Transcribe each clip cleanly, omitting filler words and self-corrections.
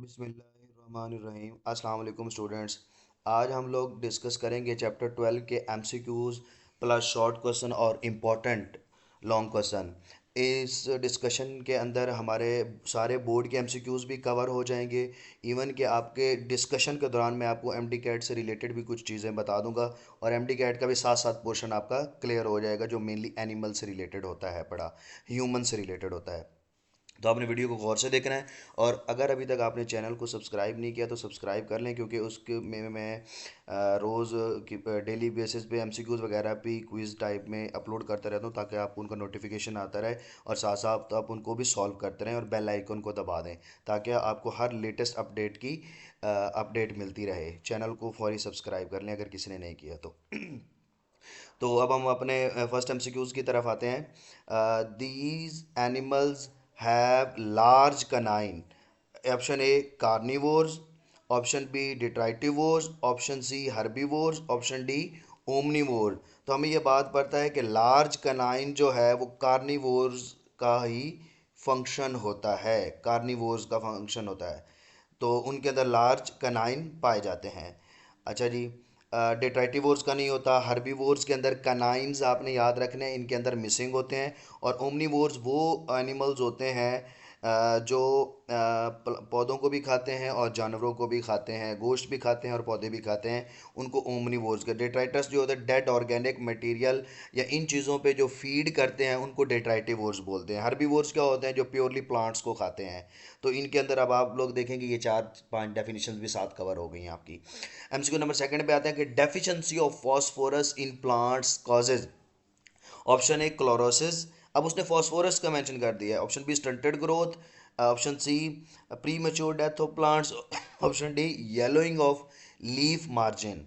बिस्मिल्लाहिर्रहमानिर्रहीम। अस्सलाम वालेकुम स्टूडेंट्स। आज हम लोग डिस्कस करेंगे चैप्टर 12 के एमसीक्यूज़ प्लस शॉर्ट क्वेश्चन और इम्पोर्टेंट लॉन्ग क्वेश्चन। इस डिस्कशन के अंदर हमारे सारे बोर्ड के एमसीक्यूज़ भी कवर हो जाएंगे। इवन कि आपके डिस्कशन के दौरान मैं आपको एमडी कैट से रिलेटेड भी कुछ चीज़ें बता दूंगा और एमडी कैट का भी साथ साथ पोर्शन आपका क्लियर हो जाएगा जो मेनली एनिमल से रिलेटेड होता है, पढ़ा ह्यूमन से रिलेटेड होता है। तो आपने वीडियो को गौर से देखना है और अगर अभी तक आपने चैनल को सब्सक्राइब नहीं किया तो सब्सक्राइब कर लें, क्योंकि उसके में मैं रोज़ की डेली बेसिस पे एमसीक्यूज़ वगैरह भी क्विज़ टाइप में अपलोड करता रहता हूँ, ताकि आपको उनका नोटिफिकेशन आता रहे और साथ साथ तो आप उनको भी सॉल्व करते रहें और बेल आइकन को दबा दें ताकि आपको हर लेटेस्ट अपडेट की अपडेट मिलती रहे। चैनल को फौरी सब्सक्राइब कर लें अगर किसी ने नहीं किया तो। तो अब हम अपने फर्स्ट एमसीक्यूज़ की तरफ आते हैं। These animals have large canine. Option a carnivores, option b detritivores, option c herbivores, option d omnivore. तो हमें ये बात पता है कि लार्ज कनाइन जो है वो कार्निवोर्स का ही फंक्शन होता है, कार्निवोर्स का फंक्शन होता है। तो उनके अंदर लार्ज कनाइन पाए जाते हैं। अच्छा जी, डेट्राइटिवोर्स का नहीं होता। हर्बीवोर्स के अंदर कनाइन्स आपने याद रखने हैं, इनके अंदर मिसिंग होते हैं। और ओमनीवोर्स वो एनिमल्स होते हैं जो पौधों को भी खाते हैं और जानवरों को भी खाते हैं, गोश्त भी खाते हैं और पौधे भी खाते हैं। उनको ओमनीवोर्स के डेट्राइटस जो होते हैं डेड ऑर्गेनिक मटेरियल या इन चीज़ों पे जो फीड करते हैं उनको डेट्राइटिवोर्स बोलते हैं। हर्बीवोर्स क्या होते हैं, जो प्योरली प्लांट्स को खाते हैं। तो इनके अंदर अब आप लोग देखेंगे ये चार पांच डेफिनेशंस भी साथ कवर हो गई हैं आपकी। एमसीक्यू नंबर सेकंड पे आते हैं कि deficiency of phosphorus in plants causes. Option A chlorosis, अब उसने फास्फोरस का मेंशन कर दिया है। Option B stunted growth, option C premature death of plants, option D yellowing of leaf margin.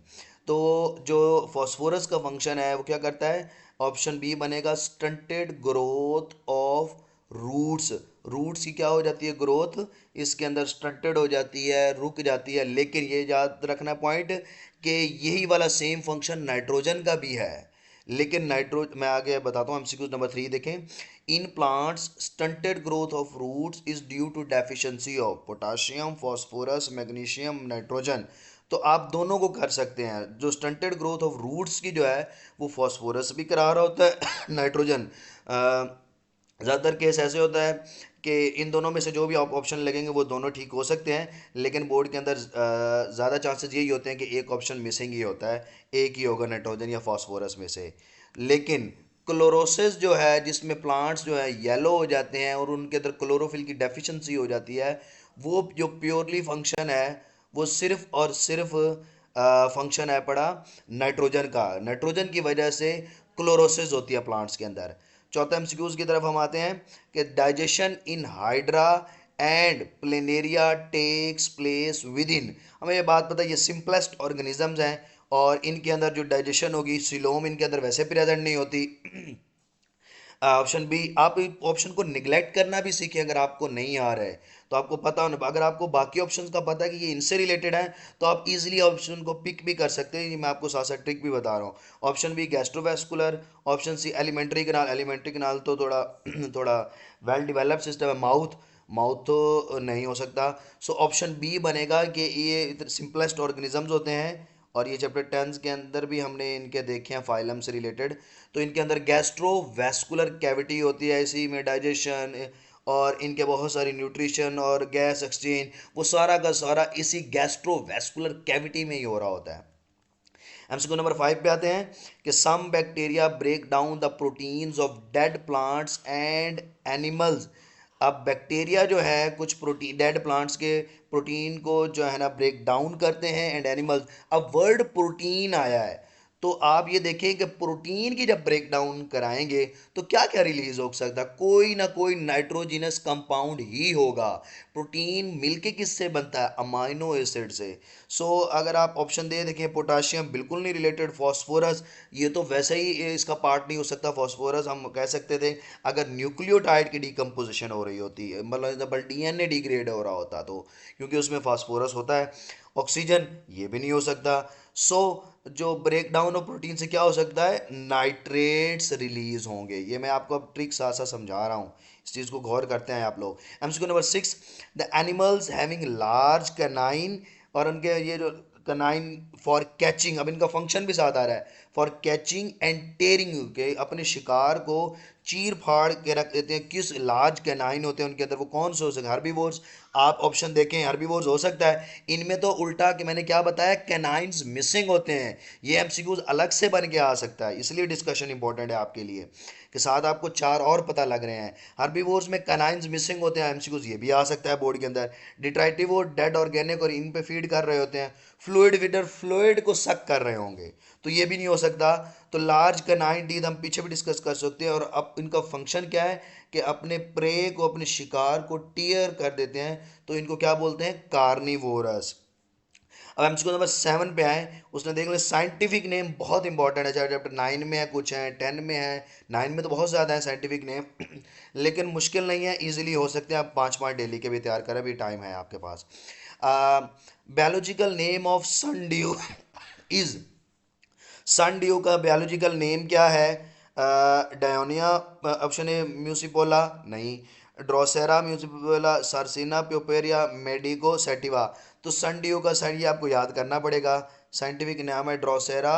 तो जो फास्फोरस का फंक्शन है वो क्या करता है, ऑप्शन बी बनेगा stunted growth of roots. Roots की क्या हो जाती है ग्रोथ, इसके अंदर स्टंटेड हो जाती है, रुक जाती है। लेकिन ये याद रखना पॉइंट कि यही वाला सेम फंक्शन नाइट्रोजन का भी है। लेकिन नाइट्रो मैं आगे बताता हूँ। एमसीक्यू नंबर 3 देखें। In plants stunted growth of roots is due to deficiency of potassium, phosphorus, magnesium, nitrogen. तो आप दोनों को कर सकते हैं। जो स्टंटेड ग्रोथ ऑफ रूट्स की जो है वो फास्फोरस भी करा रहा होता है नाइट्रोजन। ज़्यादातर केस ऐसे होता है कि इन दोनों में से जो भी ऑप्शन लगेंगे वो दोनों ठीक हो सकते हैं, लेकिन बोर्ड के अंदर ज़्यादा चांसेस यही होते हैं कि एक ऑप्शन मिसिंग ही होता है, एक ही होगा नाइट्रोजन या फास्फोरस में से। लेकिन क्लोरोसिस जो है जिसमें प्लांट्स जो है येलो हो जाते हैं और उनके अंदर क्लोरोफिल की डेफिशिएंसी हो जाती है, वो जो प्योरली फंक्शन है वो सिर्फ और सिर्फ फंक्शन है पड़ा नाइट्रोजन का। नाइट्रोजन की वजह से क्लोरोसिस होती है प्लांट्स के अंदर। चौथा एमसीक्यूज की तरफ हम आते हैं कि digestion in hydra and planaria takes place within. हमें ये बात पता है ये सिंपलेस्ट ऑर्गेनिजम्स हैं और इनके अंदर जो डाइजेशन होगी, सिलोम इनके अंदर वैसे प्रेजेंट नहीं होती। ऑप्शन बी, आप ऑप्शन को निगलेक्ट करना भी सीखें अगर आपको नहीं आ रहा है तो आपको पता होना। अगर आपको बाकी ऑप्शंस का पता है कि ये इनसे रिलेटेड है तो आप इजीली ऑप्शन को पिक भी कर सकते हैं। ये मैं आपको साथ साथ ट्रिक भी बता रहा हूँ। Option B gastrovascular, option C alimentary canal. Alimentary canal तो थोड़ा थोड़ा वेल डिवेलप्ड सिस्टम है। माउथ, माउथ तो नहीं हो सकता। सो ऑप्शन बी बनेगा कि ये सिंपलेस्ट ऑर्गेनिजम्स होते हैं और ये चैप्टर 10 के अंदर भी हमने इनके देखे हैं फाइलम से रिलेटेड। तो इनके अंदर गैस्ट्रोवैस्कुलर कैविटी होती है, इसी में डाइजेशन और इनके बहुत सारी न्यूट्रिशन और गैस एक्सचेंज वो सारा का सारा इसी गैस्ट्रोवैस्कुलर कैविटी में ही हो रहा होता है। एमसीक्यू नंबर 5 पे आते हैं कि some bacteria break down the proteins of dead plants and animals. अब बैक्टीरिया जो है कुछ प्रोटीन डेड प्लांट्स के प्रोटीन को जो है ना ब्रेक डाउन करते हैं एंड एनिमल्स। अब वर्ड प्रोटीन आया है तो आप ये देखें कि प्रोटीन की जब ब्रेक डाउन कराएंगे तो क्या क्या रिलीज हो सकता है, कोई ना कोई नाइट्रोजिनस कंपाउंड ही होगा। प्रोटीन मिलके किससे बनता है, अमाइनो एसिड से। सो अगर आप ऑप्शन दे देखें, पोटाशियम बिल्कुल नहीं रिलेटेड, फास्फोरस ये तो वैसे ही इसका पार्ट नहीं हो सकता। फास्फोरस हम कह सकते थे अगर न्यूक्लियोटाइड की डिकम्पोजिशन हो रही होती है, मतलब डीएनए डिग्रेड हो रहा होता तो, क्योंकि उसमें फास्फोरस होता है। ऑक्सीजन, ये भी नहीं हो सकता। सो जो ब्रेक डाउन ऑफ प्रोटीन से क्या हो सकता है, नाइट्रेट्स रिलीज होंगे। ये मैं आपको अब ट्रिक साथ साथ समझा रहा हूँ, इस चीज़ को गौर करते हैं आप लोग। MCQ number 6, the animals having large canine, और उनके ये जो कनाइन फॉर कैचिंग, अब इनका फंक्शन भी साथ आ रहा है, फॉर कैचिंग एंड टेयरिंग, के अपने शिकार को चीर फाड़ के रख देते हैं। किस लार्ज कैनाइन होते हैं उनके अंदर, वो कौन से हो सकते हैं, हर्बीवोर्स। आप ऑप्शन देखें, हर्बीवोर्स हो सकता है। इनमें तो उल्टा कि मैंने क्या बताया, कैनाइन्स मिसिंग होते हैं। ये एमसीक्यूज अलग से बन के आ सकता है, इसलिए डिस्कशन इंपॉर्टेंट है आपके लिए, के साथ आपको चार और पता लग रहे हैं। हर्बीवोर्स में कैनाइन्स मिसिंग होते हैं, एमसीक्यूज ये भी आ सकता है बोर्ड के अंदर। डिट्राइटिवोर डेड ऑर्गेनिक और इन पे फीड कर रहे होते हैं। फ्लूइड फीडर फ्लूइड को सक कर रहे होंगे, तो ये भी नहीं हो सकता। तो लार्ज कैनाइन टीथ हम पीछे भी डिस्कस कर सकते हैं। और अब इनका फंक्शन क्या है कि अपने प्रे को, अपने शिकार को टीयर कर देते हैं, तो इनको क्या बोलते हैं, कार्निवोरस। अब एमसीक्यू नंबर 7 पे आए, उसने देख लिया साइंटिफिक नेम बहुत इंपॉर्टेंट है, चाहे चैप्टर 9 में है, कुछ है 10 में है, 9 में तो बहुत ज़्यादा है साइंटिफिक नेम लेकिन मुश्किल नहीं है, इजीली हो सकते हैं। आप 5 डेली के भी तैयार करें, अभी टाइम है आपके पास। Biological name of sundew is, sundew का बायोलॉजिकल नेम क्या है, डायोनिया, ऑप्शन ए म्यूसिपोला, नहीं, Drosera muscipula, Sarracenia purpurea, Medicago sativa. तो सन ड्यू का सर ये आपको याद करना पड़ेगा, साइंटिफिक नाम है ड्रोसेरा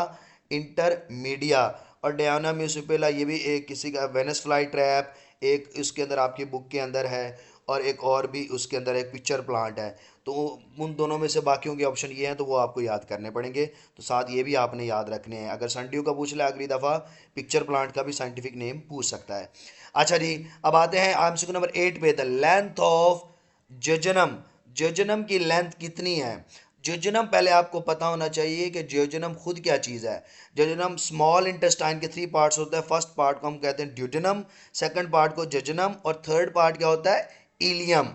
इंटरमीडिया। और डायोना म्यूसिपोला ये भी एक किसी का वेनस फ्लाई ट्रैप, एक इसके अंदर आपकी बुक के अंदर है, और एक और भी उसके अंदर एक पिक्चर प्लांट है। तो उन दोनों में से बाकियों के ऑप्शन ये हैं, तो वो आपको याद करने पड़ेंगे। तो साथ ये भी आपने याद रखने हैं, अगर सन ड्यू का पूछ ले अगली दफ़ा, पिक्चर प्लांट का भी साइंटिफिक नेम पूछ सकता है। अच्छा जी, अब आते हैं एमसीक्यू नंबर 8 पे, द लेंथ ऑफ जजनम, जजनम की लेंथ कितनी है। जजनम पहले आपको पता होना चाहिए कि जजनम खुद क्या चीज़ है। जजनम स्मॉल इंटेस्टाइन के 3 पार्ट्स होता है, फर्स्ट पार्ट को हम कहते हैं ड्यूडेनम, सेकंड पार्ट को जजनम, और थर्ड पार्ट क्या होता है, इलियम।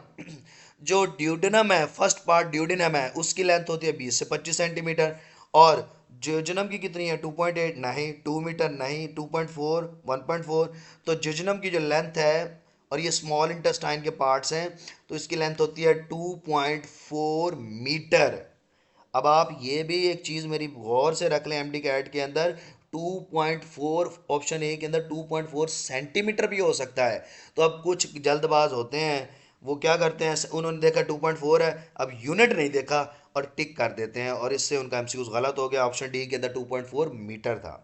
जो ड्यूडेनम है, फर्स्ट पार्ट ड्यूडेनम है, उसकी लेंथ होती है 20 से 25 सेंटीमीटर। और जजनम की कितनी है, 2.8 नहीं, 2 मीटर नहीं, 2.4, 1.4। तो जजनम की जो लेंथ है, और ये स्मॉल इंटेस्टाइन के पार्ट्स हैं, तो इसकी लेंथ होती है 2.4 मीटर। अब आप ये भी एक चीज़ मेरी गौर से रख लें, एमडी कैट के अंदर 2.4, ऑप्शन ए के अंदर 2.4 सेंटीमीटर भी हो सकता है। तो अब कुछ जल्दबाज होते हैं, वो क्या करते हैं, उन्होंने देखा 2.4 है, अब यूनिट नहीं देखा और टिक कर देते हैं, और इससे उनका एमसीक्यू गलत हो गया। ऑप्शन डी के अंदर 2.4 मीटर था।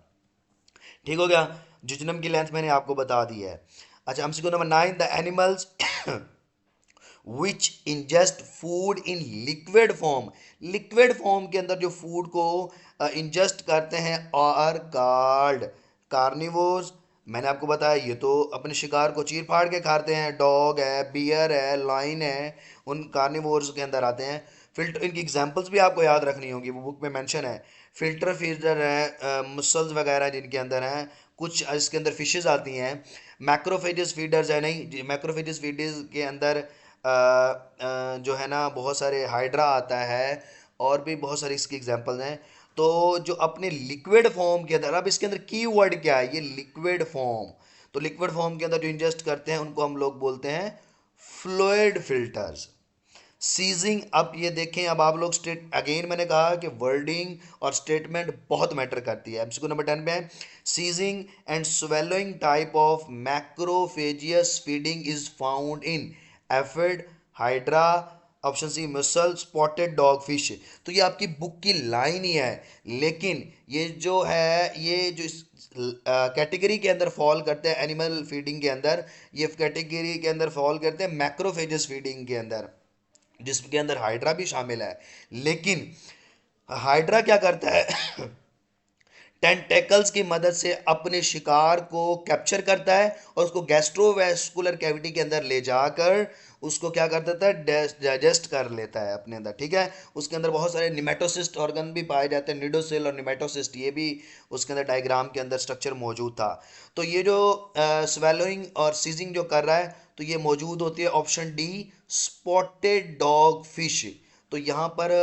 ठीक हो गया, जुजनम की लेंथ मैंने आपको बता दी है। अच्छा, MCQ number 9, the animals which ingest food in liquid form, liquid form के अंदर जो फूड को इंजेस्ट करते हैं आर कार्ड कार्निवोर्स। मैंने आपको बताया ये तो अपने शिकार को चीर फाड़ के खाते हैं, डॉग है, बियर है, लाइन है, उन कार्निवोर्स के अंदर आते हैं। फिल्टर, इनकी एग्जांपल्स भी आपको याद रखनी होगी, वो बुक में मेंशन है। फिल्टर फीडर है, मुसल्स वगैरह जिनके अंदर हैं, कुछ इसके अंदर फिशेस आती हैं। मैक्रोफेजेस फीडर्स है, नहीं, मैक्रोफेजेस फीडर्स के अंदर जो है ना बहुत सारे हाइड्रा आता है, और भी बहुत सारी इसकी एग्जांपल्स हैं। तो जो अपने लिक्विड फॉर्म के अंदर, अब इसके अंदर की वर्ड क्या है, ये लिक्विड फॉर्म। तो लिक्विड फॉर्म के अंदर जो इंजेस्ट करते हैं उनको हम लोग बोलते हैं फ्लूइड फिल्टर्स। सीजिंग, अब ये देखें, अब आप लोग स्टेट, अगेन मैंने कहा कि वर्डिंग और स्टेटमेंट बहुत मैटर करती है। एमसीक्यू नंबर 10 में, seizing and swallowing type of macrophagous feeding is found in aphid, hydra, option c mussel, spotted dogfish. तो ये आपकी बुक की लाइन ही है, लेकिन ये जो है, ये जो कैटेगरी के अंदर फॉल करते हैं एनिमल फीडिंग के अंदर, ये कैटेगरी के अंदर फॉल करते हैं मैक्रोफेजस फीडिंग के अंदर, जिसके अंदर हाइड्रा भी शामिल है। लेकिन हाइड्रा क्या करता है टेंटेकल्स की मदद से अपने शिकार को कैप्चर करता है, और उसको गैस्ट्रोवेस्कुलर कैविटी के अंदर ले जाकर उसको क्या कर देता है, डाइजेस्ट कर लेता है अपने अंदर। ठीक है, उसके अंदर बहुत सारे निमेटोसिस्ट ऑर्गन भी पाए जाते हैं, निडोसिल और निमेटोसिस्ट, ये भी उसके अंदर डायग्राम के अंदर स्ट्रक्चर मौजूद था। तो ये जो स्वेलोइंग और सीजिंग जो कर रहा है, तो ये मौजूद होती है option D, spotted dogfish. तो यहाँ पर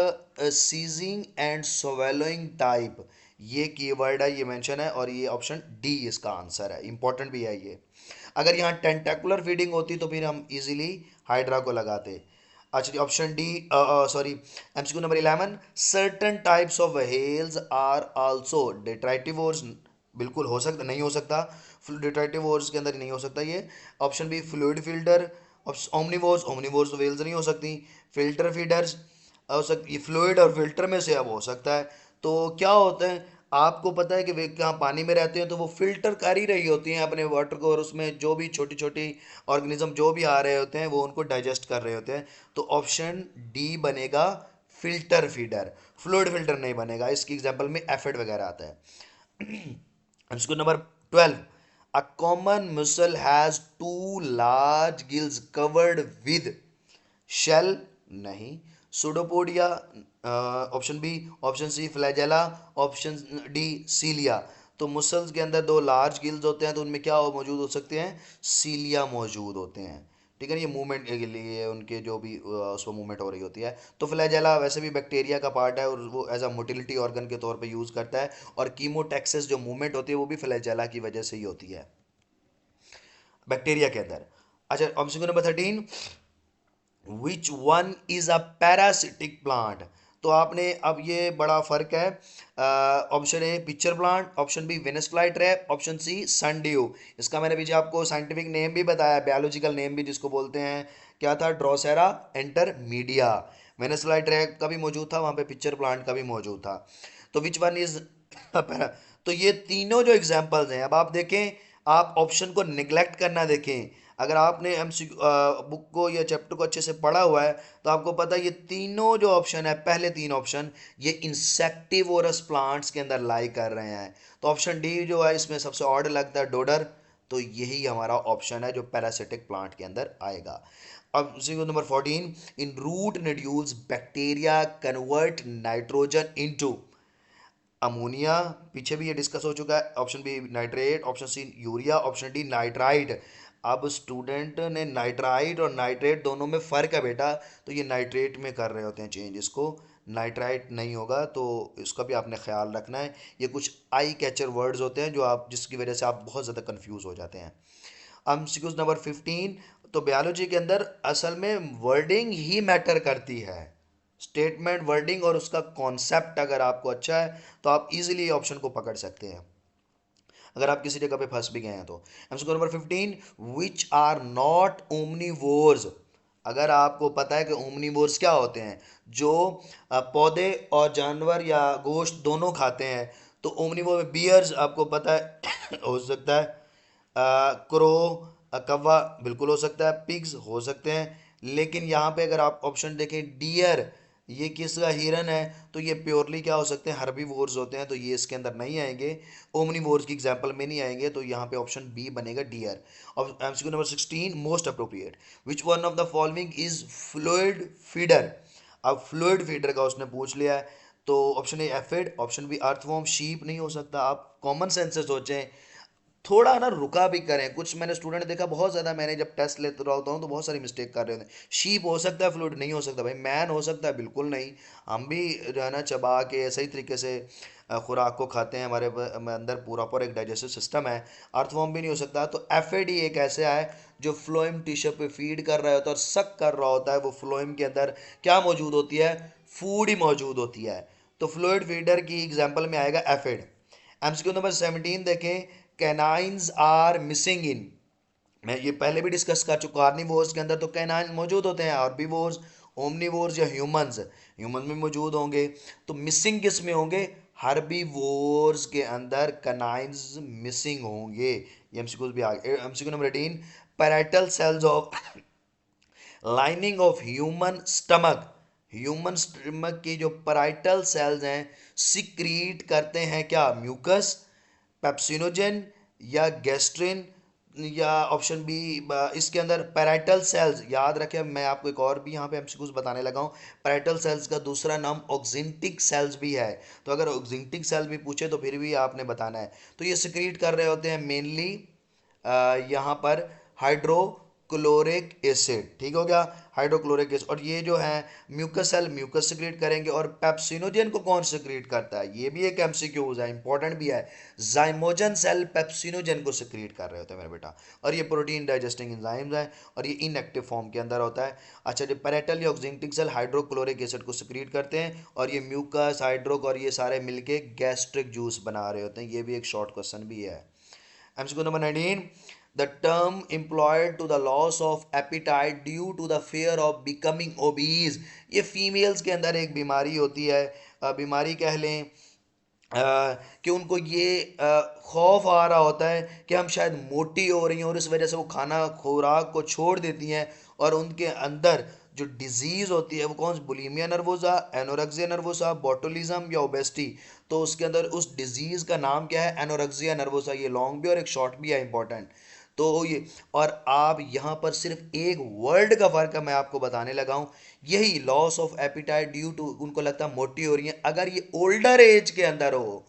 सीजिंग एंड स्वेलोइंग टाइप, ये कीवर्ड है, ये मेंशन है, और ये ऑप्शन डी इसका आंसर है, इंपॉर्टेंट भी है ये। अगर यहाँ टेंटेकुलर फीडिंग होती तो फिर हम इजीली हाइड्रा को लगाते। अच्छा जी, option d, sorry, MCQ number 11, certain types of whales are also detritivores. बिल्कुल हो सकता, नहीं हो सकता, डिट्राइटिवोर्स के अंदर नहीं हो सकता ये। Option B, fluid filter, omnivores, omnivores तो व्हेल्स नहीं हो सकती। फिल्टर फीडर्स हो सकती, फ्लूइड और फिल्टर में से अब हो सकता है। तो क्या होता है, आपको पता है कि वे कहाँ पानी में रहते हैं तो वो फिल्टर कर ही रही होती हैं अपने वाटर को, और उसमें जो भी छोटी छोटी ऑर्गेनिज्म जो भी आ रहे होते हैं वो उनको डाइजेस्ट कर रहे होते हैं। तो ऑप्शन डी बनेगा, फिल्टर फीडर। फ्लूइड फिल्टर नहीं बनेगा, इसकी एग्जांपल में एफिड वगैरह आता है। MCQ number 12, a common mussel has two large gills covered with shell, नहीं। Pseudopodia, option b. Option c, flagella. Option d, cilia. तो मुसल्स के अंदर दो लार्ज गिल्स होते हैं, तो उनमें क्या मौजूद हो सकते हैं, सीलिया मौजूद होते हैं। ठीक है, ये मूवमेंट के लिए उनके जो भी उसमें मूवमेंट हो रही होती है। तो फ्लैजेला वैसे भी बैक्टीरिया का पार्ट है और वो एज अ मोटिलिटी ऑर्गन के तौर पे यूज़ करता है, और कीमोटैक्सिस जो मूवमेंट होती है वो भी फ्लैजेला की वजह से ही होती है बैक्टीरिया के अंदर। अच्छा, option number 13, which one is a parasitic plant. तो आपने अब ये बड़ा फर्क है। Option a pitcher plant, option b Venus fly trap, option c sundew. इसका मैंने पीछे आपको साइंटिफिक नेम भी बताया, बायोलॉजिकल नेम भी जिसको बोलते हैं, क्या था, ड्रोसेरा इंटरमीडिया। वेनेस्लाई ट्रैप का भी मौजूद था वहाँ पे, पिक्चर प्लांट का भी मौजूद था। तो विच वन इज तो ये तीनों जो एग्जांपल्स हैं, अब आप देखें, आप ऑप्शन को निगलेक्ट करना देखें। अगर आपने एमसीक्यू बुक को या चैप्टर को अच्छे से पढ़ा हुआ है तो आपको पता है ये तीनों जो ऑप्शन है, पहले तीन ऑप्शन, ये इंसेक्टिवोरस प्लांट्स के अंदर लाई कर रहे हैं। तो ऑप्शन डी जो है इसमें सबसे ऑड लगता है, डोडर। तो यही हमारा ऑप्शन है जो पैरासिटिक प्लांट के अंदर आएगा। अब number 14, in root nodules bacteria convert nitrogen into ammonia. पीछे भी ये डिस्कस हो चुका है। Option b nitrate, option c urea, option d nitrite. अब स्टूडेंट ने नाइट्राइट और नाइट्रेट दोनों में फ़र्क है बेटा, तो ये नाइट्रेट में कर रहे होते हैं चेंज, इसको नाइट्राइट नहीं होगा, तो इसका भी आपने ख्याल रखना है। ये कुछ आई कैचर वर्ड्स होते हैं जो आप, जिसकी वजह से आप बहुत ज़्यादा कंफ्यूज हो जाते हैं। एमसीक्यूज नंबर 15, तो बायोलॉजी के अंदर असल में वर्डिंग ही मैटर करती है। स्टेटमेंट, वर्डिंग और उसका कॉन्सेप्ट अगर आपको अच्छा है तो आप इजीली ऑप्शन को पकड़ सकते हैं, अगर आप किसी जगह पे फंस भी गए हैं तो। MCQ number 15, which are not omnivores. अगर आपको पता है कि ओमनीवोर्स क्या होते हैं, जो पौधे और जानवर या गोश्त दोनों खाते हैं, तो ओमनीवोर में बियर्स आपको पता है हो सकता है, क्रो, कौवा बिल्कुल हो सकता है, पिग्स हो सकते हैं। लेकिन यहाँ पे अगर आप ऑप्शन देखें, डियर, ये किसका, हिरन है, तो ये प्योरली क्या हो सकते हैं, हर्बीवोर्स होते हैं, तो ये इसके अंदर नहीं आएंगे, ओमनीवोर्स की एग्जांपल में नहीं आएंगे। तो यहाँ पे ऑप्शन बी बनेगा, डियर। और MCQ number 16, most appropriate, which one of the following is fluid feeder. अब फ्लूइड फीडर का उसने पूछ लिया है, तो option A aphid, option B earthworm, sheep नहीं हो सकता। आप कॉमन सेंस से सोचें, थोड़ा ना रुका भी करें। कुछ मैंने स्टूडेंट देखा बहुत ज़्यादा, मैंने जब टेस्ट लेते रहता हूँ तो बहुत सारी मिस्टेक कर रहे होते हैं। शीप हो सकता है, फ्लूइड नहीं हो सकता भाई। मैन हो सकता है, बिल्कुल नहीं। हम भी जो है ना चबा के सही तरीके से खुराक को खाते हैं, हमारे अंदर पूरा पर एक डाइजेस्टिव सिस्टम है। अर्थवॉर्म भी नहीं हो सकता। तो एफएडी एक ऐसे है जो फ्लोएम टिश्यू पे फीड कर रहा होता है और सक कर रहा होता है। वो फ्लोएम के अंदर क्या मौजूद होती है, फूड ही मौजूद होती है। तो फ्लूइड फीडर की एग्जाम्पल में आएगा एफिड। एमसीक्यू नंबर 17 देखें, कैनाइंस आर मिसिंग इन। मैं ये पहले भी डिस्कस कर चुका, कार्निवोर्स के अंदर तो कैनाइन मौजूद होते हैं, हार्बीवोर्स, ओमनीवोर्स या ह्यूमंस, ह्यूमन में मौजूद होंगे। तो मिसिंग किस में होंगे, हार्बीवोर्स के अंदर कैनाइंस मिसिंग होंगे। ये एमसीक्यू भी आ गए। MCQ number 18, parietal cells of lining of human stomach. Human stomach की जो पैराइटल सेल्स हैं सिक्रीट करते हैं क्या, म्यूकस, पेप्सिनोजेन या गैस्ट्रिन, या ऑप्शन बी। इसके अंदर पैराइटल सेल्स, याद रखें, मैं आपको एक और भी यहाँ पे एमसीक्यूज बताने लगा हूँ। पैराइटल सेल्स का दूसरा नाम ऑक्जिंटिक सेल्स भी है। तो अगर ऑक्जिंटिक सेल भी पूछे तो फिर भी आपने बताना है। तो ये सिक्रीट कर रहे होते हैं मेनली यहाँ पर हाइड्रोक्लोरिक एसिड, ठीक हो गया, हाइड्रोक्लोरिक एसिड। और ये जो है म्यूकस सेल म्यूकस सिक्रीट करेंगे। और पेप्सिनोजेन को कौन सिक्रीट करता है, ये भी एक एमसीक्यूज है, इंपॉर्टेंट भी है। जाइमोजन सेल पेप्सिनोजेन को सिक्रीट कर रहे होते हैं मेरे बेटा। और ये प्रोटीन डाइजेस्टिंग एंजाइम्स है और ये इनएक्टिव फॉर्म के अंदर होता है। अच्छा, जो पैरेटल या ऑक्जेंटिक सेल हाइड्रोक्लोरिक एसिड को सिक्रीट करते हैं और ये म्यूकस हाइड्रोक और ये सारे मिलके गैस्ट्रिक जूस बना रहे होते हैं। ये भी एक शॉर्ट क्वेश्चन भी है। MCQ number 19. The term employed to the loss of appetite due to the fear of becoming obese. ये फीमेल्स के अंदर एक बीमारी होती है, बीमारी कह लें, कि उनको ये खौफ आ रहा होता है कि हम शायद मोटी हो रही हैं और इस वजह से वो खाना खुराक को छोड़ देती हैं। और उनके अंदर जो डिजीज़ होती है वो कौन सी, bulimia nervosa, anorexia nervosa, botulism या ओबेसिटी। तो उसके अंदर उस डिजीज़ का नाम क्या है, एनोरेक्सिया नर्वोसा। ये लॉन्ग भी और एक शॉर्ट भी है, इंपॉर्टेंट। तो ये, और आप यहाँ पर सिर्फ एक वर्ड का फ़र्क है मैं आपको बताने लगा हूँ, यही loss of appetite due to, उनको लगता है मोटी हो रही है, अगर ये ओल्डर एज के अंदर हो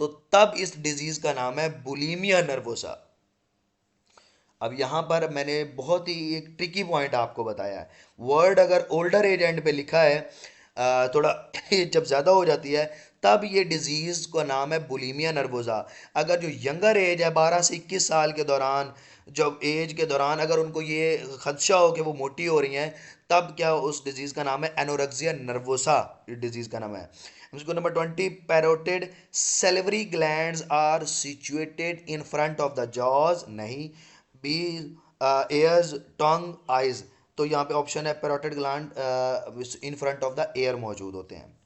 तो तब इस डिजीज का नाम है बुलीमिया नर्वोसा। अब यहाँ पर मैंने बहुत ही एक ट्रिकी पॉइंट आपको बताया है। वर्ड अगर ओल्डर एज एंड पे लिखा है, थोड़ा एज जब ज़्यादा हो जाती है, तब ये डिजीज़ का नाम है बुलीमिया नर्वोसा। अगर जो यंगर एज है 12 से 21 साल के दौरान, जब एज के दौरान अगर उनको ये खदशा हो कि वो मोटी हो रही हैं, तब क्या उस डिजीज़ का नाम है एनोरेक्सिया नर्वोसा, ये डिजीज़ का नाम है। उसको number 20, parotid salivary glands are situated in front of the jaws, नहीं। B, ears, tongue, eyes. तो यहाँ पे ऑप्शन है parotid gland in front of the ear मौजूद होते हैं।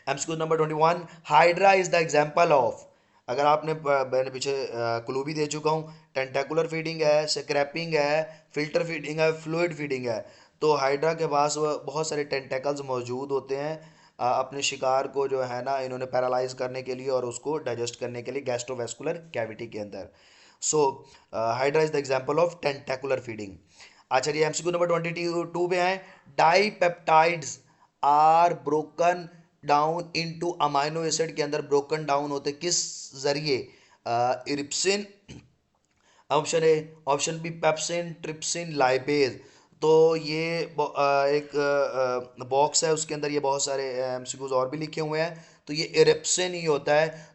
MCQ number 21, hydra is the example of, अगर आपने मैंने पीछे क्लू भी दे चुका हूँ, टेंटेकुलर फीडिंग है, स्क्रैपिंग है, फिल्टर फीडिंग है, फ्लूइड फीडिंग है। तो हाइड्रा के पास बहुत सारे टेंटेकल्स मौजूद होते हैं, अपने शिकार को जो है ना इन्होंने पैरालाइज करने के लिए और उसको डाइजेस्ट करने के लिए गैस्ट्रोवेस्कुलर कैविटी के अंदर। So hydra is the example of tentacular feeding. अच्छा, ये एमसीक्यू नंबर 22 पे है, dipeptides are broken down into amino acid, के अंदर ब्रोकन डाउन होते किस जरिए, erepsin, option a, option b pepsin, trypsin, lipase. तो ये एक बॉक्स है, उसके अंदर ये बहुत सारे एमसीक्यूज और भी लिखे हुए हैं। तो ये इरिप्सिन ही होता है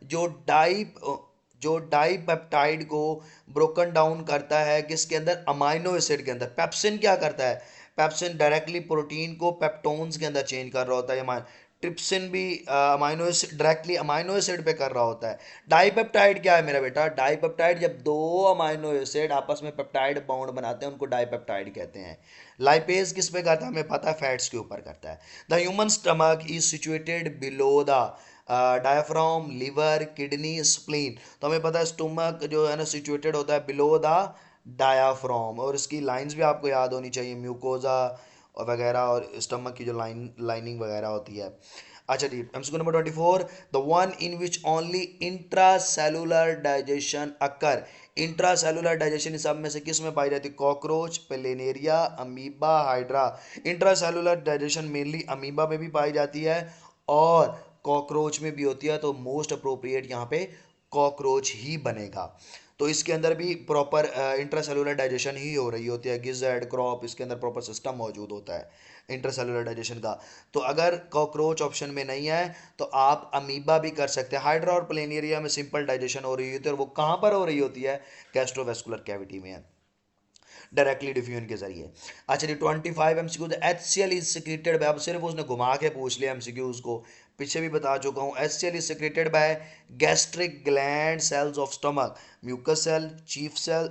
जो डाईपेप्टाइड को ब्रोकन डाउन करता है किसके अंदर, अमाइनो एसिड के अंदर। पेप्सिन क्या करता है, पेप्सिन डायरेक्टली प्रोटीन को पेप्टोन्स के अंदर चेंज कर रहा होता है। ट्रिप्सिन भी amino acid directly amino acid पे कर रहा होता है। डाईपेप्टाइड क्या है मेरा बेटा, डाईपेप्टाइड जब दो अमाइनो एसिड आपस में पेप्टाइड बॉन्ड बनाते हैं उनको डाईपेप्टाइड कहते हैं। लाइपेज किस पे करता है हमें पता है, फैट्स के ऊपर करता है। The human stomach is situated below the diaphragm, liver, kidney, spleen. तो हमें पता है स्टमक जो है ना सिचुएटेड होता है बिलो द डायाफ्राम, और इसकी लाइंस भी आपको याद होनी चाहिए, म्यूकोजा और वगैरह, और स्टमक की जो लाइनिंग वगैरह होती है। अच्छा जी, MCQ number 24, the one in which only intracellular digestion occur. Intracellular digestion इस सब में से किस में पाई जाती है, cockroach, planaria, amoeba, hydra. Intracellular digestion mainly amoeba में भी पाई जाती है और कॉकरोच में भी होती है, तो मोस्ट अप्रोप्रिएट यहाँ पे कॉकरोच ही बनेगा। तो इसके अंदर भी प्रॉपर इंट्रासेलुलर डाइजेशन ही हो रही होती है, गिज़र्ड, क्रॉप, इसके अंदर प्रॉपर सिस्टम मौजूद होता है इंट्रासेलुलर डाइजेशन का। तो अगर कॉकरोच ऑप्शन में नहीं है तो आप अमीबा भी कर सकते हैं। हाइड्रा और प्लेनेरिया में सिंपल डाइजेशन हो रही होती है और वो कहाँ पर हो रही होती है, गैस्ट्रोवेस्कुलर कैविटी में, डायरेक्टली डिफ्यूजन के जरिए। अच्छा जी, 25 MCQ, HCl is secreted bye, अब सिर्फ उसने घुमा के पूछ लिया एमसीक्यूज को, पीछे भी बता चुका हूँ। HCl is secreted by gastric gland cells of stomach, mucus cell, chief cell,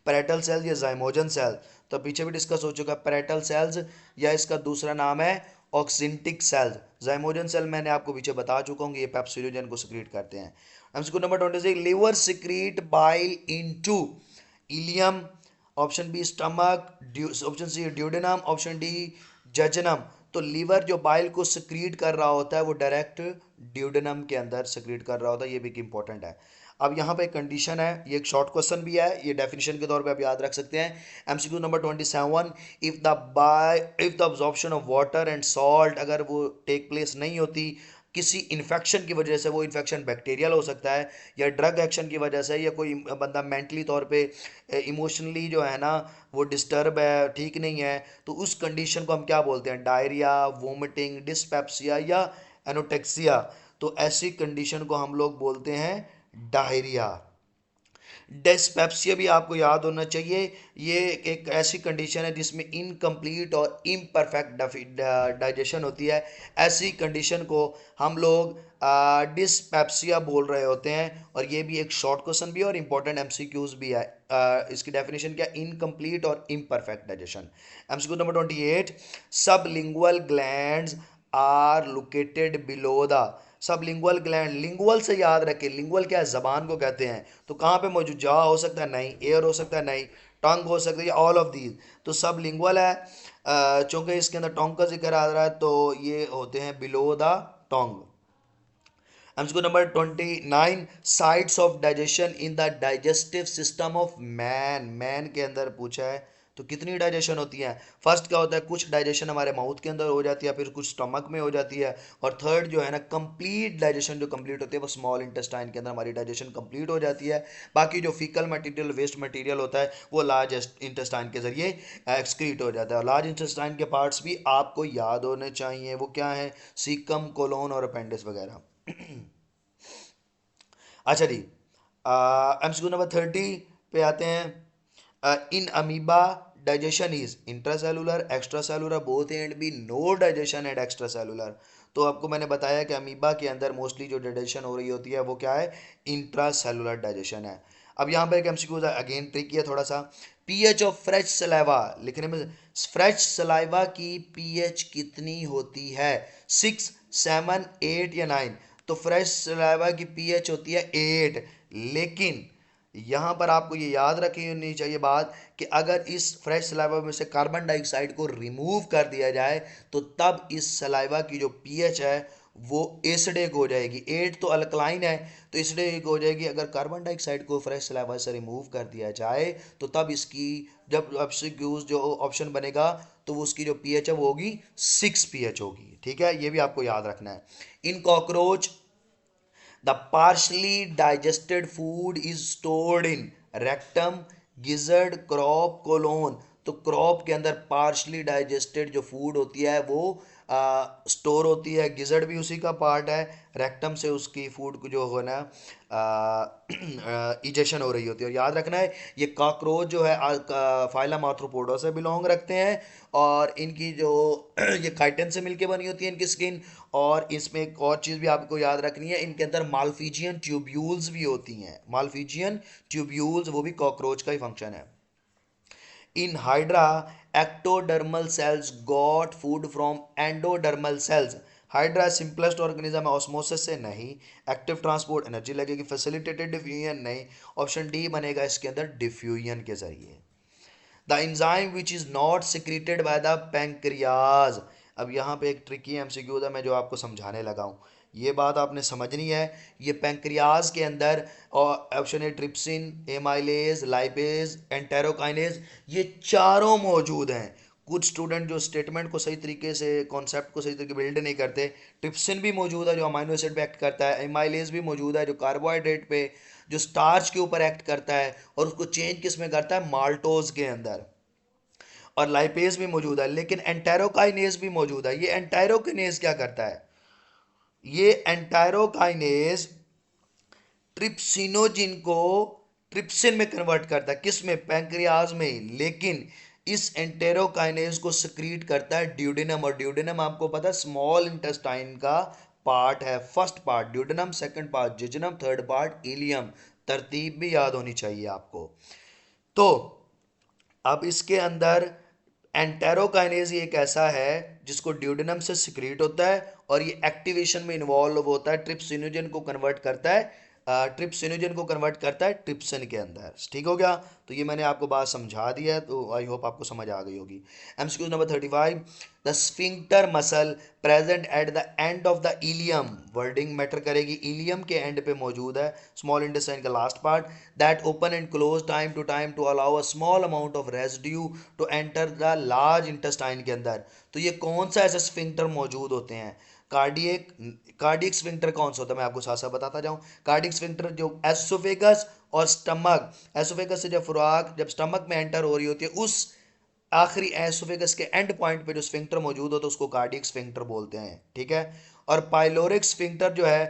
parietal cell या जाइमोजन सेल। तो पीछे भी डिस्कस हो चुका है, पैरेटल सेल्स या इसका दूसरा नाम है ऑक्सिंटिक सेल्स। जाइमोजन सेल मैंने आपको पीछे बता चुका हूँ, ये पेप्सिडोजन को सिक्रीट करते हैं। MCQ number 26, liver secrete bile into ileum, option b stomach, option c duodenum, option d jejunum. तो लीवर जो बाइल को सिक्रीट कर रहा होता है वो डायरेक्ट ड्यूडेनम के अंदर सिक्रीट कर रहा होता है, ये भी एक इंपॉर्टेंट है। अब यहाँ पे एक कंडीशन है, ये एक शॉर्ट क्वेश्चन भी है, ये डेफिनेशन के तौर पे आप याद रख सकते हैं। MCQ number 27, if the absorption of water and salt, अगर वो टेक प्लेस नहीं होती किसी इन्फेक्शन की वजह से, वो इन्फेक्शन बैक्टीरियल हो सकता है या ड्रग एक्शन की वजह से, या कोई बंदा मेंटली तौर पे इमोशनली जो है ना वो डिस्टर्ब है, ठीक नहीं है, तो उस कंडीशन को हम क्या बोलते हैं? डायरिया, वोमिटिंग, डिस्पेप्सिया या एनोटेक्सिया। तो ऐसी कंडीशन को हम लोग बोलते हैं डायरिया। डिस्पेप्सिया भी आपको याद होना चाहिए, ये एक ऐसी कंडीशन है जिसमें इनकम्प्लीट और इम्परफेक्ट डाइजेशन होती है। ऐसी कंडीशन को हम लोग डिस्पेप्सिया बोल रहे होते हैं। और ये भी एक शॉर्ट क्वेश्चन भी है और इंपॉर्टेंट एमसीक्यूज भी है। इसकी डेफिनेशन क्या? इनकम्प्लीट और imperfect digestion. MCQ number 28, sublingual glands are located below the. Sublingual gland, lingual से याद रखें, लिंगुअल क्या है? जबान को कहते हैं। तो कहाँ पे मौजूद? जॉ हो सकता है? नहीं। एयर हो सकता है? नहीं। टंग हो सकती है? All of these. तो सब लिंगुअल है। चूंकि इसके अंदर टोंग का जिक्र आ रहा है तो ये होते हैं below the tongue. MCQ number 29, sites of digestion in the digestive system of man. Man के अंदर पूछा है तो कितनी डाइजेशन होती है? फर्स्ट क्या होता है? कुछ डाइजेशन हमारे माउथ के अंदर हो जाती है, फिर कुछ स्टमक में हो जाती है, और थर्ड जो है ना कंप्लीट डाइजेशन जो कंप्लीट होती है वो स्मॉल इंटेस्टाइन के अंदर हमारी डाइजेशन कंप्लीट हो जाती है। बाकी जो फीकल मटेरियल, वेस्ट मटेरियल होता है वो लार्ज इंटेस्टाइन के जरिए एक्सक्रीट हो जाता है। और लार्ज इंटेस्टाइन के पार्ट्स भी आपको याद होने चाहिए, वो क्या है? सीकम, कोलोन और अपेंडिक्स वगैरह। अच्छा जी, एमसीक्यू नंबर 30 पे आते हैं। In amoeba digestion is intracellular, extracellular, both and B no digestion at extracellular. तो आपको मैंने बताया कि अमीबा के अंदर मोस्टली जो डाइजेशन हो रही होती है वो क्या है? इंट्रासेलुलर डाइजेशन है। अब यहाँ पर एक एमसीक्यू अगेन ट्रिक है थोड़ा सा। पीएच ऑफ फ्रेश सलाइवा लिखने में, फ्रेश सलाइवा की पीएच कितनी होती है? 6, 7, 8 या 9? तो फ्रेश सलाइवा की पीएच होती है 8। लेकिन यहाँ पर आपको ये याद रखनी होनी चाहिए बात कि अगर इस फ्रेश सलाइवा में से कार्बन डाइऑक्साइड को रिमूव कर दिया जाए तो तब इस सलाइवा की जो पीएच है वो एसिडिक हो जाएगी। 8 तो अल्कलाइन है तो एसिडिक हो जाएगी। अगर कार्बन डाइऑक्साइड को फ्रेश सलाइवा से रिमूव कर दिया जाए तो तब इसकी, जब एमसीक्यूज जो ऑप्शन बनेगा तो वो उसकी जो पीएच है वो होगी 6 पीएच होगी। ठीक है, ये भी आपको याद रखना है। इन cockroach the partially digested food is stored in rectum, gizzard, crop, colon। तो क्रॉप के अंदर पार्शली डाइजेस्टेड जो फूड होती है वो स्टोर होती है। गिजर्ड भी उसी का पार्ट है। रेक्टम से उसकी फूड को जो हो ना इजेशन हो रही होती है। और याद रखना है ये कॉकरोच जो है फाइलम आर्थ्रोपोडा से बिलोंग रखते हैं। और इनकी जो ये काइटिन से मिलके बनी होती है इनकी स्किन। और इसमें एक और चीज़ भी आपको याद रखनी है, इनके अंदर मालफीजियन ट्यूब्यूल्स भी होती हैं। मालफीजियन ट्यूब्यूल्स वो भी कॉकरोच का ही फंक्शन है। In Hydra, ectodermal cells got food from endodermal cells. Hydra simplest organism है, ऑस्मोसिस से नहीं। एक्टिव ट्रांसपोर्ट एनर्जी लगेगी, फैसिलिटेटेड डिफ्यूजन नहीं। ऑप्शन डी बनेगा इसके अंदर डिफ्यूजन के जरिए। The enzyme which is not secreted by the pancreas. अब यहाँ पे एक ट्रिकी एमसीक्यू था मैं जो आपको समझाने लगा हूँ, ये बात आपने समझनी है। ये पैंक्रियाज के अंदर, और option A trypsin, amylase, lipase, enterokinase, ये चारों मौजूद हैं। कुछ स्टूडेंट जो स्टेटमेंट को सही तरीके से, कॉन्सेप्ट को सही तरीके बिल्ड नहीं करते। ट्रिप्सिन भी मौजूद है जो अमाइनो एसिड पे एक्ट करता है। एमाइलेज भी मौजूद है जो कार्बोहाइड्रेट पे, जो स्टार्च के ऊपर एक्ट करता है और उसको चेंज किस में करता है? माल्टोज के अंदर। और लाइपेज भी मौजूद है, लेकिन एंटेरोकाइनेज भी मौजूद है। ये एंटेरोकाइनेज क्या करता है? ये एंटायरोकाइनेज ट्रिप्सिनोजिन को ट्रिप्सिन में कन्वर्ट करता है। किस में? पैंक्रियाज में। लेकिन इस एंटेरोकाइनेज को सक्रीट करता है ड्यूडेनम। और ड्यूडेनम आपको पता है स्मॉल इंटेस्टाइन का पार्ट है। First part duodenum, second part jejunum, third part ileum. तरतीब भी याद होनी चाहिए आपको। तो अब इसके अंदर एंटेरोकाइनेज एक ऐसा है जिसको ड्यूडेनम से सिक्रीट होता है और ये एक्टिवेशन में इन्वॉल्व होता है, ट्रिप्सिनोजन को कन्वर्ट करता है, ट्रिप्सिनोजन को कन्वर्ट करता है ट्रिप्सिन के अंदर। ठीक हो गया? तो ये मैंने आपको बात समझा दिया है, तो आई होप आपको समझ आ गई होगी। MCQ number 35, the sphincter muscle present at the end of the ileum, wording matter करेगी, इलियम के एंड पे मौजूद है, स्मॉल इंटेस्टाइन का last part, that open and close time to allow a small amount of residue to enter the large intestine के अंदर। तो ये कौन सा ऐसे स्फिंक्टर मौजूद होते हैं? कार्डियक कार्डियक स्फिंक्टर कौन सा होता है, मैं आपको साथ साथ बताता जाऊं। कार्डियक स्फिंक्टर जो एसोफेगस और स्टमक, एसोफेगस से जब खुराक जब स्टमक में एंटर हो रही होती है, उस आखिरी एसोफेगस के एंड पॉइंट पे जो स्फिंक्टर मौजूद होता है उसको कार्डियक स्फिंक्टर बोलते हैं, ठीक है। और पाइलोरिक स्फिंक्टर जो है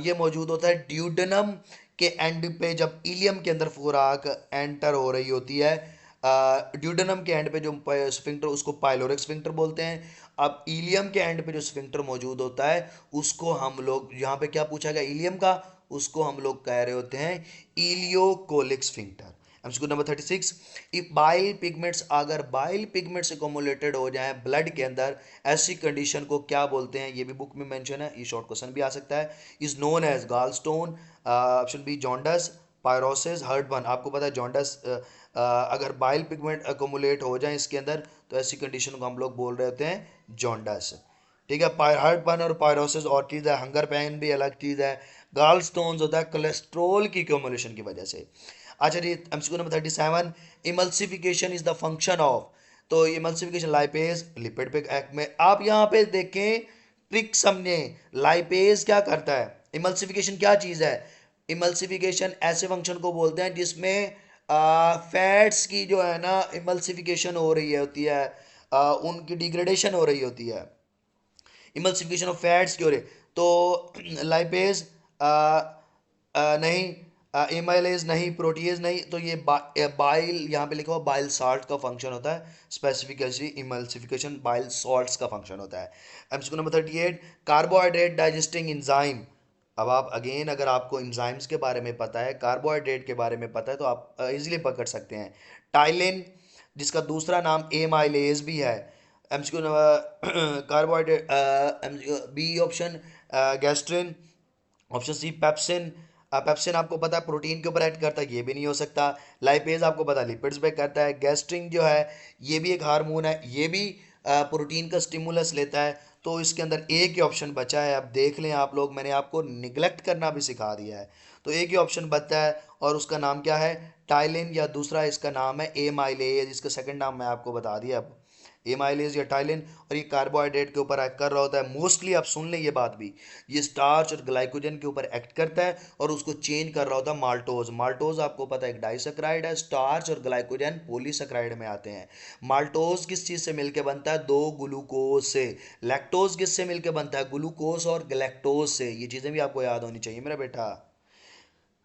ये मौजूद होता है ड्यूडेनम के एंड पे, जब इलियम के अंदर खुराक एंटर हो रही होती है, ड्यूडेनम के एंड पे जो स्फिंक्टर उसको पाइलोरिक स्फिंक्टर बोलते हैं। अब इलियम के एंड पे जो स्फिंक्टर मौजूद होता है उसको हम लोग, यहाँ पे क्या पूछा गया इलियम का, उसको हम लोग कह रहे होते हैं ileocolic sphincter. MCQ number 36, if bile pigments, अगर बाइल पिगमेंट्स एक्युमुलेटेड हो जाए ब्लड के अंदर, ऐसी कंडीशन को क्या बोलते हैं? ये भी बुक में मेंशन है, ये शॉर्ट क्वेश्चन भी आ सकता है। Is known as gallstone, option B jaundice, pyrosis, heartburn. आपको पता है जॉन्डस, अगर बाइल पिगमेंट एक्युमुलेट हो जाए इसके अंदर तो ऐसी कंडीशन को हम लोग बोल रहे होते हैं जॉन्डस, ठीक है। हार्टबर्न और पायरोसिस और चीज़ है, हंगर पेन भी अलग चीज़ है, गाल स्टोन्स होता है कोलेस्ट्रोल की एक्युमुलेशन की वजह से। अच्छा जी, MCQ number 37, emulsification is the function of, तो इमल्सिफिकेशन लाइपेज लिपिड पे में, आप यहाँ पे देखें ट्रिक समझे, लाइपेज क्या करता है, इमल्सिफिकेशन क्या चीज़ है? इमल्सिफिकेशन ऐसे फंक्शन को बोलते हैं जिसमें फैट्स की जो है ना इमल्सिफिकेशन हो रही है होती है, उनकी डिग्रेडेशन हो रही होती है, इमल्सिफिकेशन ऑफ फैट्स की हो रही है। तो लाइपेज नहीं, एमाइलेज नहीं, प्रोटीएज नहीं, तो ये बाइल यहाँ पे लिखा हुआ बाइल साल्ट का फंक्शन होता है, स्पेसिफिकली इमल्सिफिकेशन बाइल सॉल्ट्स का फंक्शन होता है। MCQ number 38, carbohydrate digesting enzyme. अब आप अगेन अगर आपको एंजाइम्स के बारे में पता है, कार्बोहाइड्रेट के बारे में पता है, तो आप इजीली पकड़ सकते हैं। टाइलिन, जिसका दूसरा नाम एमाइलेज भी है। MCQ number carbohydrate B option gastrin, option C pepsin, pepsin आपको पता है प्रोटीन के ऊपर एक्ट करता है, ये भी नहीं हो सकता। लाइपेज आपको पता है लिपिड्स पे करता है। गैस्ट्रिन जो है ये भी एक हार्मोन है, ये भी प्रोटीन का स्टिमुलस लेता है। तो इसके अंदर एक ही ऑप्शन बचा है, अब देख लें आप लोग, मैंने आपको निगलेक्ट करना भी सिखा दिया है। तो एक ही ऑप्शन बचा है और उसका नाम क्या है? टाइलिन, या दूसरा इसका नाम है एमाइलेज, इसका सेकंड नाम मैं आपको बता दिया अब, एमाइलेज या टाइलिन। और ये कार्बोहाइड्रेट के ऊपर एक्ट कर रहा होता है मोस्टली, आप सुन लें ये बात भी, ये स्टार्च और ग्लाइकोजन के ऊपर एक्ट करता है और उसको चेंज कर रहा होता है माल्टोज। माल्टोज आपको पता है एक डाइसैकराइड है, स्टार्च और ग्लाइकोजन पॉलीसैकराइड में आते हैं। माल्टोज किस चीज़ से मिलकर बनता है? दो ग्लूकोज से। लैक्टोज किस से मिलकर बनता है? ग्लूकोज और गैलेक्टोज से। ये चीज़ें भी आपको याद होनी चाहिए मेरा बेटा।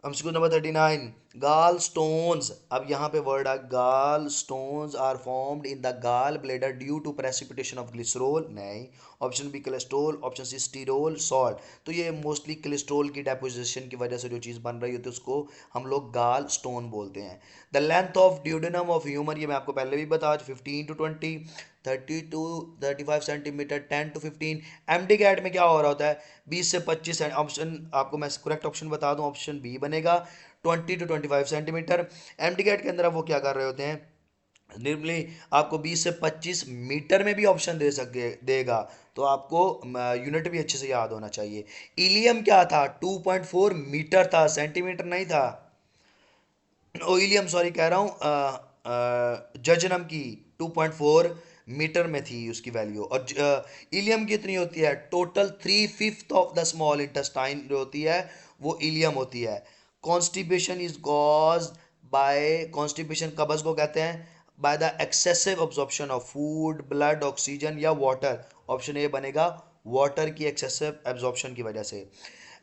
एमसीक्यू नंबर 39, गाल स्टोन्स, अब यहाँ पे वर्ड है gall stones are formed in the gall bladder due to precipitation of glycerol, नहीं। Option B cholesterol, option C sterol salt. तो ये मोस्टली कोलेस्ट्रोल की डेपोजिशन की वजह से जो चीज़ बन रही होती है उसको हम लोग गाल स्टोन बोलते हैं। The length of duodenum of human, ये मैं आपको पहले भी बता, 15 to 20, 30 to 35 centimetre, 10 to 15। MDCAT में क्या हो रहा होता है? 20 से 25। ऑप्शन आपको मैं करेक्ट ऑप्शन बता दूं, ऑप्शन बी बनेगा, 20 टू 25 सेंटीमीटर। एमडी कैट के अंदर अब वो क्या कर रहे होते हैं? निर्मली आपको 20 से 25 मीटर में भी ऑप्शन दे सके देगा, तो आपको यूनिट भी अच्छे से याद होना चाहिए। इलियम क्या था? 2.4 मीटर था, सेंटीमीटर नहीं था। ओइलियम सॉरी कह रहा हूँ, जजनम की 2.4 मीटर में थी उसकी वैल्यू। और इलियम कितनी होती है? Total 3/5 of the small intestine जो होती है वो इलियम होती है। Constipation is caused by, constipation कब्ज को कहते हैं, by the excessive absorption of food, blood, oxygen या वाटर। ऑप्शन ए बनेगा, वाटर की एक्सेसिव एब्जॉर्प्शन की वजह से।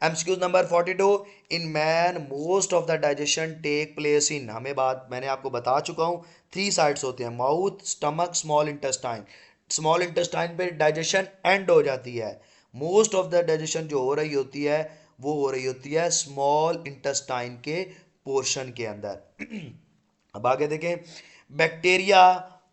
MCQ number 42, in man most of the digestion take place in, हमें बात मैंने आपको बता चुका हूँ, 3 साइड्स होते हैं, mouth, stomach, small intestine. Small intestine पे डाइजेशन एंड हो जाती है, मोस्ट ऑफ द डाइजेशन जो हो रही होती है वो हो रही होती है स्मॉल इंटेस्टाइन के पोर्शन के अंदर। अब आगे देखें, bacteria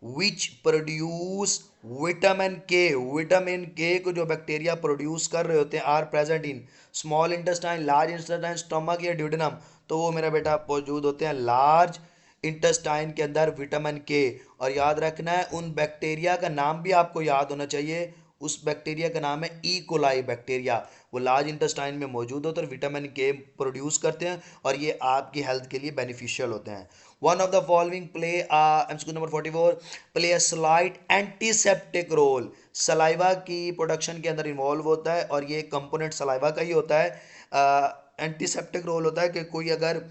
which produce vitamin K, vitamin K को जो बैक्टीरिया प्रोड्यूस कर रहे होते हैं are present in small intestine, large intestine, stomach या ड्यूडेनम। तो वो मेरा बेटा मौजूद होते हैं लार्ज इंटेस्टाइन के अंदर विटामिन के। और याद रखना है उन बैक्टीरिया का नाम भी आपको याद होना चाहिए। उस बैक्टीरिया का नाम है ई कोलाई बैक्टीरिया। वो लार्ज इंटेस्टाइन में मौजूद होते हैं और विटामिन के प्रोड्यूस करते हैं और ये आपकी हेल्थ के लिए बेनिफिशियल होते हैं। One of the following play MCQ number 44, play a slight antiseptic role. Saliva की प्रोडक्शन के अंदर इन्वॉल्व होता है और ये कंपोनेंट सलाइवा का ही होता है। एंटीसेप्टिक रोल होता है कि कोई अगर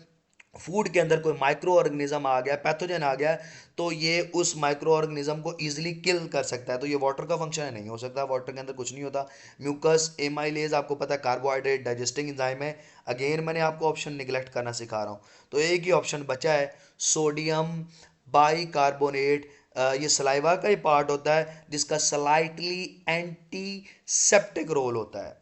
फूड के अंदर कोई माइक्रो ऑर्गेनिज्म आ गया, पैथोजन आ गया, तो ये उस माइक्रो ऑर्गेनिज्म को इजीली किल कर सकता है। तो ये वाटर का फंक्शन है, नहीं हो सकता, वाटर के अंदर कुछ नहीं होता। म्यूकस एमाइलेज आपको पता है कार्बोहाइड्रेट डाइजेस्टिंग एंजाइम है। अगेन मैंने आपको ऑप्शन निगलेक्ट करना सिखा रहा हूँ। तो एक ही ऑप्शन बचा है, सोडियम बाइकार्बोनेट। ये सलाइवा का ही पार्ट होता है जिसका स्लाइटली एंटीसेप्टिक रोल होता है।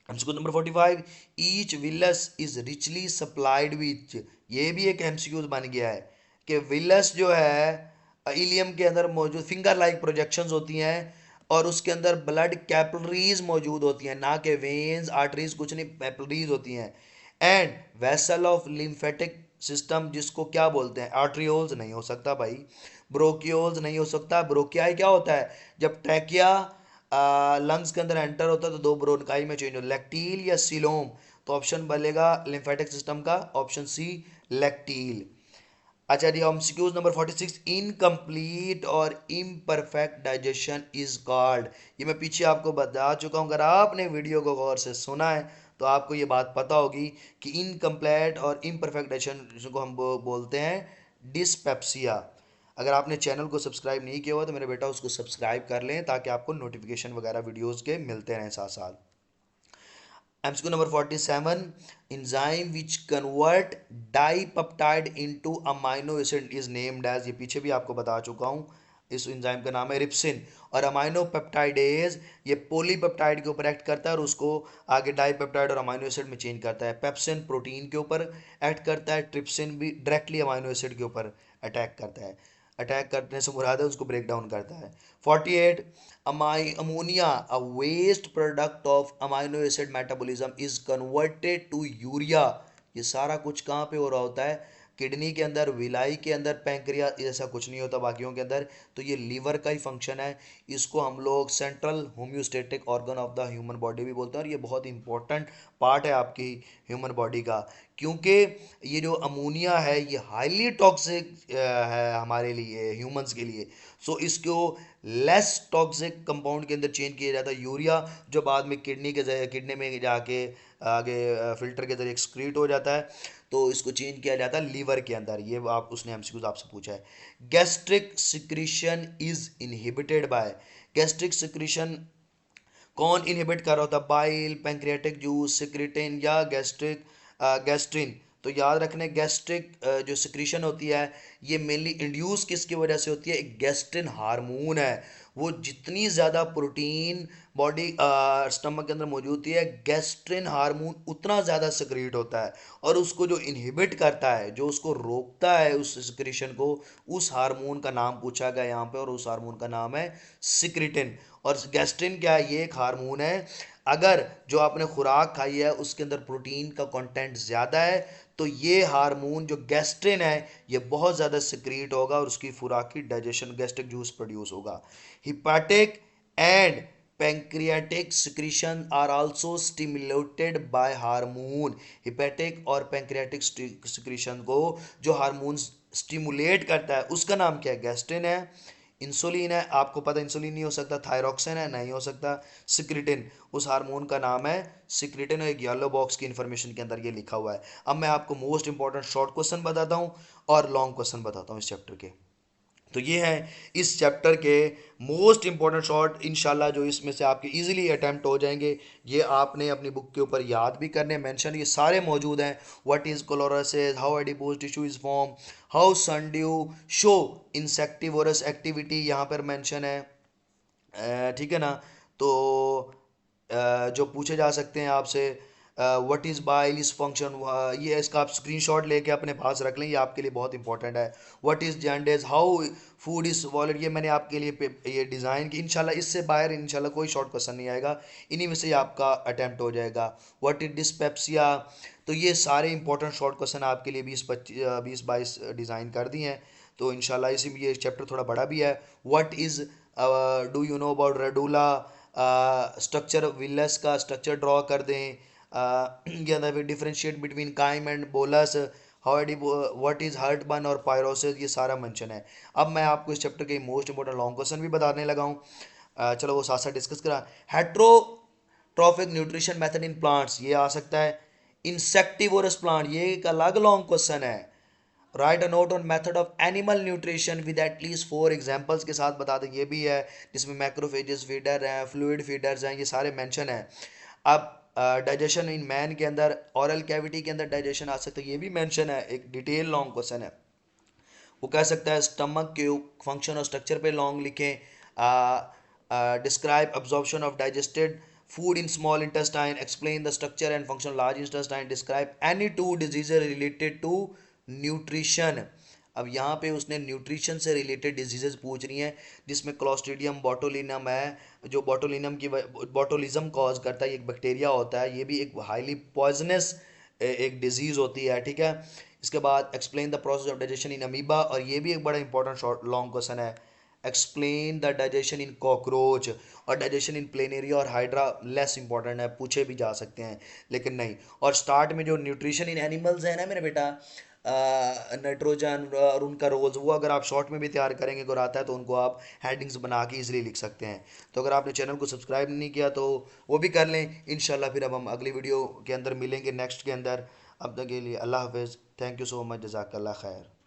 MCQ number 45, each villus is richly supplied which. ये भी एक एमसीक्यू बन गया है कि विलस जो है इलियम के अंदर मौजूद फिंगर लाइक प्रोजेक्शंस होती हैं और उसके अंदर ब्लड कैपिलरीज मौजूद होती हैं, ना कि वेन्स आर्टरीज, कुछ नहीं, कैपिलरीज होती हैं। And vessel of lymphatic system, जिसको क्या बोलते हैं, आर्ट्रियोल्स नहीं हो सकता भाई, ब्रोकियोल्स नहीं हो सकता। ब्रोकियाई क्या होता है, जब ट्रैकिया लंग्स के अंदर एंटर होता है तो दो ब्रोनकाई में चेंज हो, लैक्टील या सिलोम। तो ऑप्शन बनेगा लिम्फेटिक सिस्टम का ऑप्शन सी, लैक्टील। अच्छा जी, एमसीक्यूज नंबर 46, इनकम्प्लीट और इम्परफेक्ट डाइजेशन इज कॉल्ड। ये मैं पीछे आपको बता चुका हूँ, अगर आपने वीडियो को गौर से सुना है तो आपको ये बात पता होगी कि इनकम्प्लीट और इम्परफेक्ट डाइजेशन जिसको हम बोलते हैं डिस्पेप्सिया। अगर आपने चैनल को सब्सक्राइब नहीं किया हुआ तो मेरे बेटा उसको सब्सक्राइब कर लें ताकि आपको नोटिफिकेशन वगैरह वीडियोज़ के मिलते रहें साथ साथ। MCQ number 47, enzyme which convert dipeptide into amino acid is named as। ये पीछे भी आपको बता चुका हूँ, इस एंजाइम का नाम है रिप्सिन। और अमाइनो पेप्टाइडेज ये पॉलीपेप्टाइड के ऊपर एक्ट करता है और उसको आगे डाइपेप्टाइड और अमाइनो एसिड में चेंज करता है। पेप्सिन प्रोटीन के ऊपर एक्ट करता है, ट्रिप्सिन भी डायरेक्टली अमाइनो एसिड के ऊपर अटैक करता है। अटैक करने से मुराद है उसको ब्रेक डाउन करता है। 48, ammonia a waste product of amino acid metabolism is converted to urea. ये सारा कुछ कहाँ पे हो रहा होता है, किडनी के अंदर, विलाई के अंदर, पैंक्रिया, ऐसा कुछ नहीं होता बाकियों के अंदर। तो ये लीवर का ही फंक्शन है। इसको हम लोग central homeostatic organ of the human body भी बोलते हैं और ये बहुत इंपॉर्टेंट पार्ट है आपकी ह्यूमन बॉडी का, क्योंकि ये जो अमोनिया है ये हाईली टॉक्सिक है हमारे लिए, ह्यूमंस के लिए। सो इसको लेस टॉक्सिक कंपाउंड के अंदर चेंज किया जाता है यूरिया, जो बाद में किडनी में जाके आगे फिल्टर के जरिए एक्सक्रीट हो जाता है। तो इसको चेंज किया जाता है लीवर के अंदर। ये आप उसने एमसीक्यूज आपसे पूछा है। Gastric secretion is inhibited by. Gastric secretion कौन इनहिबिट कर रहा होता है, बाइल, पैंक्रियाटिक जूस, सिक्रिटिन या गैस्ट्रिक गैस्ट्रिन। तो याद रखने गैस्ट्रिक जो सिक्रीशन होती है ये मेनली इंड्यूस किसकी वजह से होती है, एक गैस्ट्रिन हार्मोन है। वो जितनी ज़्यादा प्रोटीन बॉडी स्टमक के अंदर मौजूद होती है, गैस्ट्रिन हार्मोन उतना ज़्यादा सिक्रीट होता है। और उसको जो इनहिबिट करता है, जो उसको रोकता है उस सिक्रीशन को, उस हार्मोन का नाम पूछा गया यहाँ पे और उस हार्मोन का नाम है सिक्रिटिन। और गैस्ट्रिन क्या है, ये एक हार्मोन है। अगर जो आपने खुराक खाई है उसके अंदर प्रोटीन का कंटेंट ज़्यादा है तो ये हार्मोन जो गैस्ट्रिन है ये बहुत ज़्यादा सिक्रीट होगा और उसकी खुराक की डाइजेशन, गैस्ट्रिक जूस प्रोड्यूस होगा। Hepatic and pancreatic secretion are also stimulated by hormone. Hepatic और पैंक्रियाटिक सिक्रीशन को जो हार्मोन स्टिमुलेट करता है उसका नाम क्या है, गैस्ट्रिन है। इंसुलिन है, आपको पता इंसुलिन नहीं हो सकता, थायरॉक्सिन है नहीं हो सकता, सिक्रिटिन, उस हार्मोन का नाम है सिक्रिटिन। एक येलो बॉक्स की इंफॉर्मेशन के अंदर ये लिखा हुआ है। अब मैं आपको मोस्ट इंपॉर्टेंट शॉर्ट क्वेश्चन बताता हूँ और लॉन्ग क्वेश्चन बताता हूँ इस चैप्टर के। तो ये है इस चैप्टर के मोस्ट इंपॉर्टेंट शॉर्ट, इंशाल्लाह जो इसमें से आपके इजीली अटैम्प्ट हो जाएंगे। ये आपने अपनी बुक के ऊपर याद भी करने, मेंशन ये सारे मौजूद हैं। What is chlorosis, how adipose tissue is form, how sundew show insectivorous activity, यहाँ पर मेंशन है। ठीक है ना। तो जो पूछे जा सकते हैं आपसे, व्हाट इज़ बाइलिस फंक्शन, ये इसका आप स्क्रीनशॉट लेके अपने पास रख लें, ये आपके लिए बहुत इंपॉर्टेंट है। What is jaundice, how food is wallet, ये मैंने आपके लिए ये डिज़ाइन की, इंशाल्लाह इससे बाहर इंशाल्लाह कोई शॉर्ट क्वेश्चन नहीं आएगा, इन्हीं में से आपका अटैम्प्ट हो जाएगा। व्हाट इज डिस्पेप्सिया, तो ये सारे इंपॉर्टेंट शॉर्ट क्वेश्चन आपके लिए 20-22 डिज़ाइन कर दिए हैं। तो इंशाल्लाह इसी में ये चैप्टर थोड़ा बड़ा भी है। What is, do you know about radula structure, villus का स्ट्रक्चर ड्रॉ कर दें। ये अंदर differentiate between chyme and bolus, what is heart burn और पायरोसिस, ये सारा मेंशन है। अब मैं आपको इस चैप्टर के मोस्ट इंपॉर्टेंट लॉन्ग क्वेश्चन भी बताने लगा हूँ। चलो वो साथ साथ डिस्कस करा। Heterotrophic nutrition method in plants, ये आ सकता है। इंसेक्टिवोरस प्लांट, ये एक अलग लॉन्ग क्वेश्चन है। Right a note on method of animal nutrition with at least 4 examples के साथ बता दें, ये भी है जिसमें मैक्रोफेजेस, फीडर हैं, फ्लूइड फीडर्स हैं, ये सारे मेंशन हैं। अब डाइजेशन इन मैन के अंदर, ऑरल कैविटी के अंदर डाइजेशन आ सकता है, ये भी मेंशन है, एक डिटेल लॉन्ग क्वेश्चन है। वो कह सकता है स्टमक के फंक्शन और स्ट्रक्चर पे लॉन्ग लिखें। Describe absorption of digested food in small intestine, explain the structure and function large intestine, describe any two disease related to nutrition. अब यहाँ पे उसने न्यूट्रिशन से रिलेटेड डिजीजेज पूछ रही हैं, जिसमें क्लोस्ट्रीडियम बोटुलिनम है, जो बोटुलिनम की बोटुलिज्म कॉज करता है, एक बैक्टीरिया होता है, ये भी एक हाईली पॉइजनस एक डिजीज़ होती है, ठीक है। इसके बाद explain the process of digestion in amoeba, और ये भी एक बड़ा इंपॉर्टेंट शॉर्ट लॉन्ग क्वेश्चन है। Explain the digestion in cockroach, और डाइजेशन इन प्लेनेरिया और हाइड्रा लेस इंपॉर्टेंट है, पूछे भी जा सकते हैं लेकिन नहीं। और स्टार्ट में जो न्यूट्रिशन इन एनिमल्स है ना मेरे बेटा, नाइट्रोजन और उनका रोल्स, वो अगर आप शॉर्ट में भी तैयार करेंगे अगर आता है तो उनको आप हेडिंग्स बना के इजीली लिख सकते हैं। तो अगर आपने चैनल को सब्सक्राइब नहीं किया तो वो भी कर लें इंशाल्लाह। फिर अब हम अगली वीडियो के अंदर मिलेंगे नेक्स्ट के अंदर। अब तक के लिए अल्लाह हाफिज़, थैंक यू सो मच, जज़ाकल्लाह खैर।